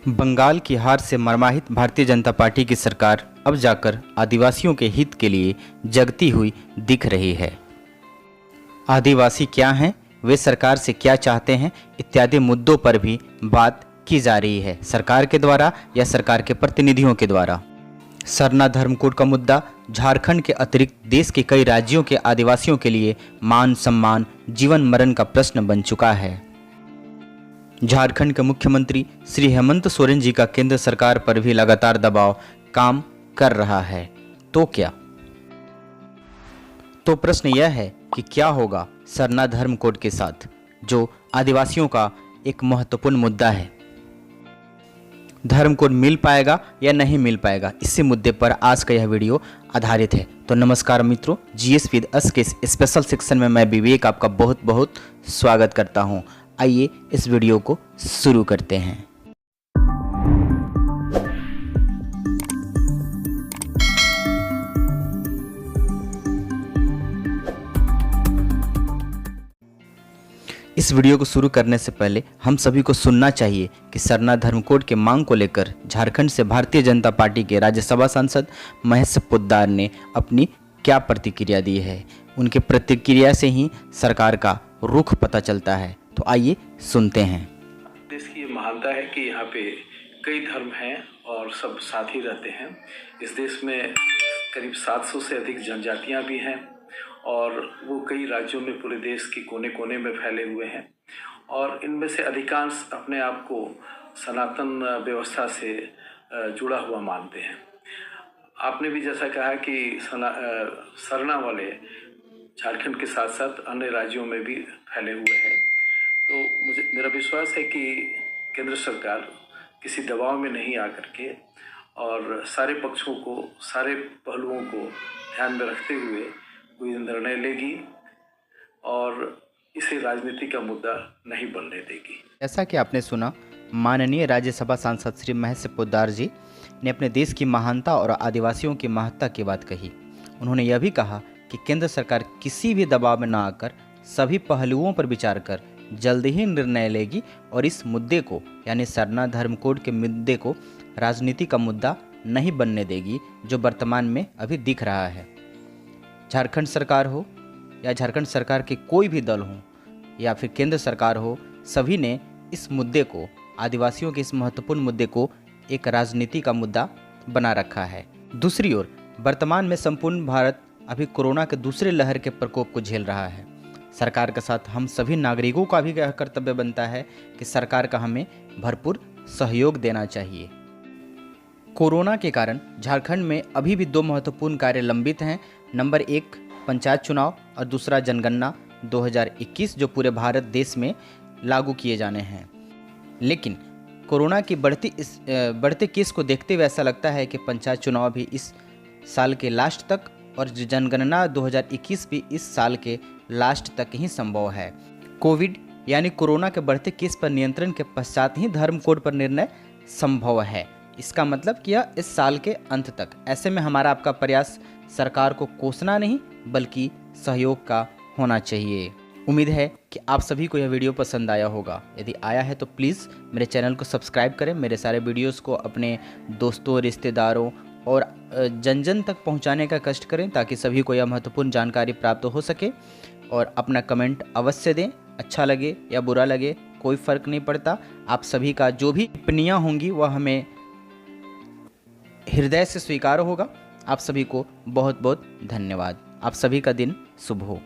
बंगाल की हार से मर्माहित भारतीय जनता पार्टी की सरकार अब जाकर आदिवासियों के हित के लिए जगती हुई दिख रही है। आदिवासी क्या हैं, वे सरकार से क्या चाहते हैं इत्यादि मुद्दों पर भी बात की जा रही है, सरकार के द्वारा या सरकार के प्रतिनिधियों के द्वारा। सरना धर्म कोड का मुद्दा झारखंड के अतिरिक्त देश के कई राज्यों के आदिवासियों के लिए मान सम्मान, जीवन मरण का प्रश्न बन चुका है। झारखंड के मुख्यमंत्री श्री हेमंत सोरेन जी का केंद्र सरकार पर भी लगातार दबाव काम कर रहा है। तो क्या? तो प्रश्न यह है कि क्या होगा सरना धर्म कोड के साथ, जो आदिवासियों का एक महत्वपूर्ण मुद्दा है। धर्म कोड मिल पाएगा या नहीं मिल पाएगा, इसी मुद्दे पर आज का यह वीडियो आधारित है। तो नमस्कार मित्रों, जीएस विद अस के स्पेशल सेक्शन में मैं विवेक आपका बहुत बहुत स्वागत करता हूं। आइए इस वीडियो को शुरू करते हैं। इस वीडियो को शुरू करने से पहले हम सभी को सुनना चाहिए कि सरना धर्म कोड के मांग को लेकर झारखंड से भारतीय जनता पार्टी के राज्यसभा सांसद महेश पोद्दार ने अपनी क्या प्रतिक्रिया दी है। उनके प्रतिक्रिया से ही सरकार का रुख पता चलता है। तो आइए सुनते हैं। देश की ये महानता है कि यहाँ पे कई धर्म हैं और सब साथ ही रहते हैं। इस देश में करीब 700 से अधिक जनजातियाँ भी हैं और वो कई राज्यों में पूरे देश के कोने कोने में फैले हुए हैं और इनमें से अधिकांश अपने आप को सनातन व्यवस्था से जुड़ा हुआ मानते हैं। आपने भी जैसा कहा कि सरना वाले झारखंड के साथ साथ अन्य राज्यों में भी फैले हुए हैं। तो मेरा विश्वास है कि केंद्र सरकार किसी दबाव में नहीं आकर के और सारे पक्षों को, सारे पहलुओं को ध्यान में रखते हुए कोई निर्णय लेगी और इसे राजनीति का मुद्दा नहीं बनने देगी। जैसा कि आपने सुना, माननीय राज्यसभा सांसद श्री महेश पोद्दार जी ने अपने देश की महानता और आदिवासियों की महत्ता की बात कही। उन्होंने यह भी कहा कि केंद्र सरकार किसी भी दबाव में न आकर सभी पहलुओं पर विचार कर जल्द ही निर्णय लेगी और इस मुद्दे को, यानी सरना धर्म कोड के मुद्दे को राजनीति का मुद्दा नहीं बनने देगी, जो वर्तमान में अभी दिख रहा है। झारखंड सरकार हो या झारखंड सरकार के कोई भी दल हो या फिर केंद्र सरकार हो, सभी ने इस मुद्दे को, आदिवासियों के इस महत्वपूर्ण मुद्दे को एक राजनीति का मुद्दा बना रखा है। दूसरी ओर वर्तमान में संपूर्ण भारत अभी कोरोना के दूसरे लहर के प्रकोप को झेल रहा है। सरकार के साथ हम सभी नागरिकों का भी यह कर्तव्य बनता है कि सरकार का हमें भरपूर सहयोग देना चाहिए। कोरोना के कारण झारखंड में अभी भी दो महत्वपूर्ण कार्य लंबित हैं। नंबर 1 पंचायत चुनाव और दूसरा जनगणना 2021, जो पूरे भारत देश में लागू किए जाने हैं। लेकिन कोरोना की बढ़ते केस को देखते हुए ऐसा लगता है कि पंचायत चुनाव भी इस साल के लास्ट तक और जनगणना 2021 भी इस साल के लास्ट तक ही संभव है। कोविड यानी कोरोना के बढ़ते केस पर नियंत्रण के पश्चात ही धर्म कोड पर निर्णय संभव है। इसका मतलब कि यह इस साल के अंत तक। ऐसे में हमारा आपका प्रयास सरकार को कोसना नहीं बल्कि सहयोग का होना चाहिए। उम्मीद है कि आप सभी को यह वीडियो पसंद आया होगा। यदि आया है तो प्लीज़ मेरे चैनल को सब्सक्राइब करें, मेरे सारे वीडियोस को अपने दोस्तों, रिश्तेदारों और जन जन तक पहुंचाने का कष्ट करें ताकि सभी को यह महत्वपूर्ण जानकारी प्राप्त हो सके। और अपना कमेंट अवश्य दें, अच्छा लगे या बुरा लगे कोई फ़र्क नहीं पड़ता। आप सभी का जो भी टिप्पणियाँ होंगी वह हमें हृदय से स्वीकार होगा। आप सभी को बहुत बहुत धन्यवाद। आप सभी का दिन शुभ हो।